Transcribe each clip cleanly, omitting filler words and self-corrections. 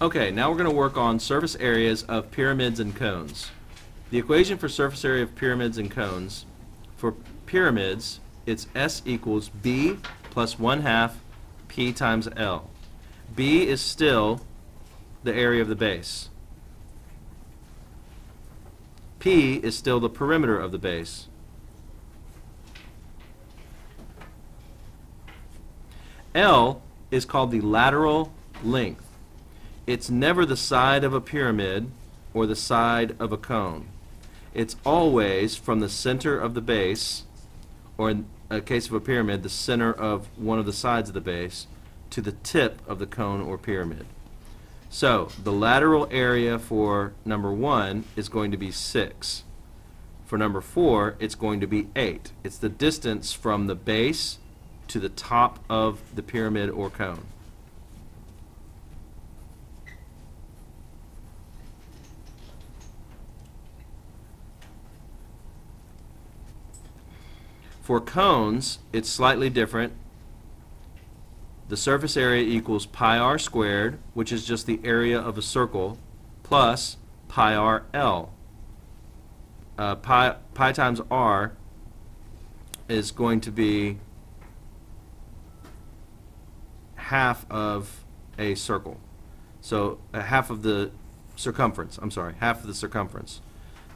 Okay, now we're going to work on surface areas of pyramids and cones. The equation for surface area of pyramids and cones, for pyramids, it's S equals B plus 1/2 P times L. B is still the area of the base. P is still the perimeter of the base. L is called the lateral length. It's never the side of a pyramid or the side of a cone. It's always from the center of the base, or in a case of a pyramid, the center of one of the sides of the base, to the tip of the cone or pyramid. So the lateral area for number 1 is going to be 6. For number 4, it's going to be 8. It's the distance from the base to the top of the pyramid or cone. For cones, it's slightly different. The surface area equals pi r squared, which is just the area of a circle, plus pi r L. Pi times r is going to be half of a circle. So half of the circumference, I'm sorry, half of the circumference,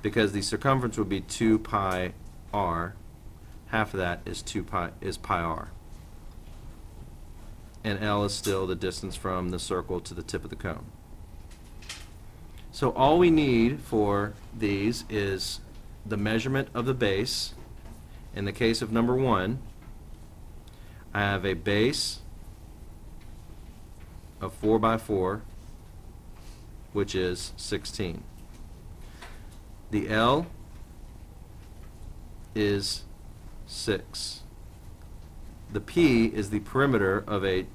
because the circumference would be 2 pi r. Half of that is pi r. And L is still the distance from the circle to the tip of the cone. So all we need for these is the measurement of the base. In the case of number 1, I have a base of 4 by 4, which is 16. The L is 6. The P is the perimeter of a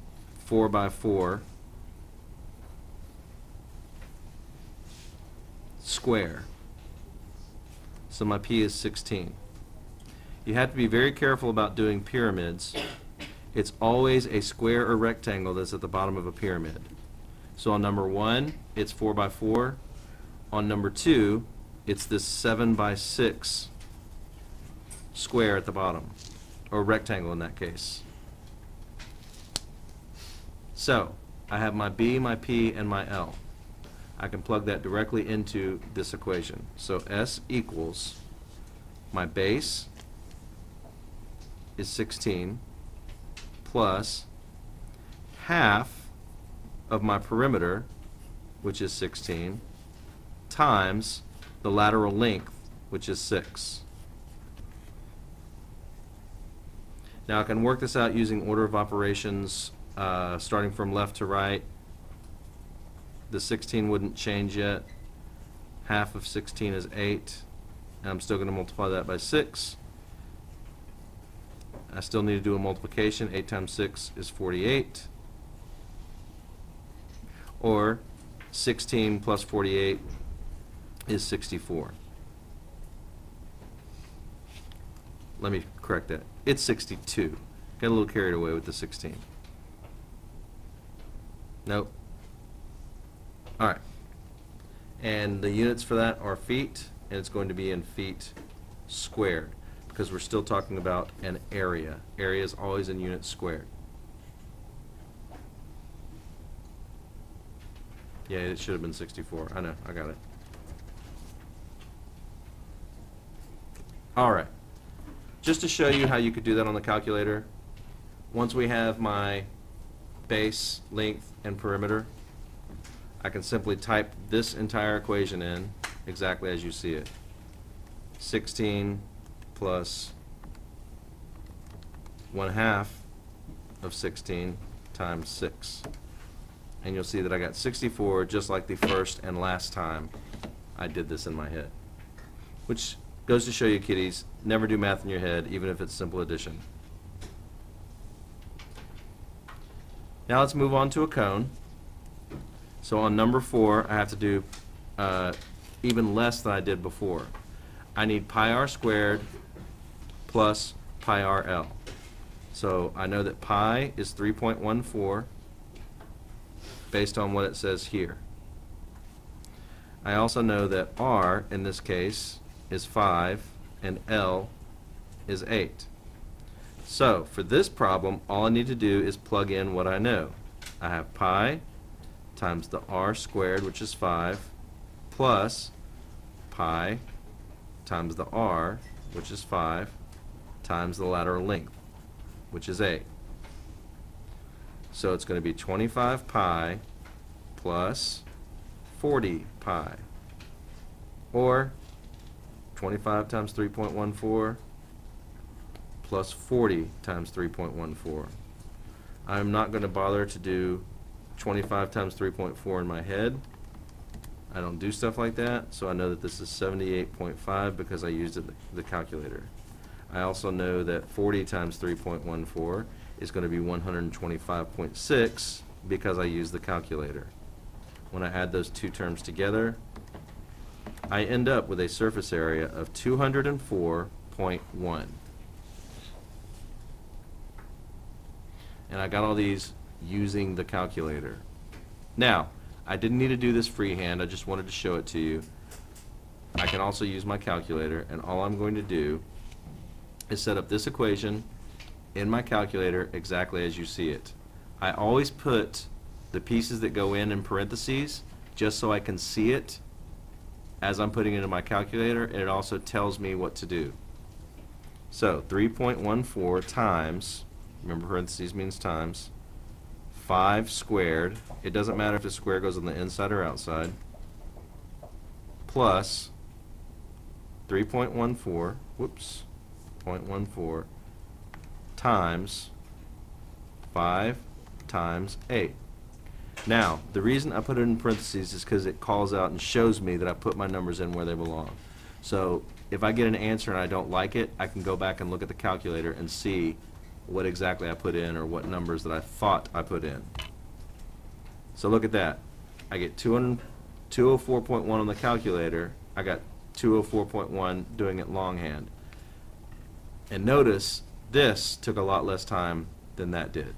4 by 4 square. So my P is 16. You have to be very careful about doing pyramids. It's always a square or rectangle that's at the bottom of a pyramid. So on number 1, it's 4 by 4. On number 2, it's this 7 by 6 square at the bottom, or rectangle in that case. So I have my B, my P, and my L. I can plug that directly into this equation. So S equals my base is 16 plus half of my perimeter, which is 16, times the lateral length, which is 6. Now I can work this out using order of operations, starting from left to right. The 16 wouldn't change yet. Half of 16 is 8. And I'm still going to multiply that by 6. I still need to do a multiplication. 8 times 6 is 48. Or 16 plus 48 is 64. Let me correct that. It's 62. Got a little carried away with the 16. Nope. Alright. And the units for that are feet, and it's going to be in feet squared, because we're still talking about an area. Area is always in units squared. Yeah, it should have been 64. I know, I got it. Alright. Just to show you how you could do that on the calculator, once we have my base, length, and perimeter, I can simply type this entire equation in exactly as you see it. 16 plus 1/2 of 16 times 6. And you'll see that I got 64, just like the first and last time I did this in my head. Which goes to show you, kiddies, never do math in your head, even if it's simple addition. Now let's move on to a cone. So on number 4, I have to do even less than I did before. I need pi r squared plus pi r L. So I know that pi is 3.14. based on what it says here. I also know that R, in this case, is 5, and L is 8. So, for this problem, all I need to do is plug in what I know. I have pi times the R squared, which is 5, plus pi times the R, which is 5, times the lateral length, which is 8. So it's going to be 25 pi plus 40 pi, or 25 times 3.14 plus 40 times 3.14. I'm not going to bother to do 25 times 3.4 in my head. I don't do stuff like that, so I know that this is 78.5 because I used the calculator. I also know that 40 times 3.14 is going to be 125.6 because I used the calculator. When I add those two terms together, I end up with a surface area of 204.1. And I got all these using the calculator. Now, I didn't need to do this freehand, I just wanted to show it to you. I can also use my calculator, and all I'm going to do is set up this equation in my calculator exactly as you see it. I always put the pieces that go in parentheses just so I can see it as I'm putting it into my calculator, and it also tells me what to do. So 3.14 times, remember parentheses means times, 5 squared, it doesn't matter if the square goes on the inside or outside, plus 3.14, whoops, 0.14 times 5 times 8. Now, the reason I put it in parentheses is because it calls out and shows me that I put my numbers in where they belong. So if I get an answer and I don't like it, I can go back and look at the calculator and see what exactly I put in or what numbers that I thought I put in. So look at that. I get 204.1 on the calculator. I got 204.1 doing it longhand. And notice this took a lot less time than that did.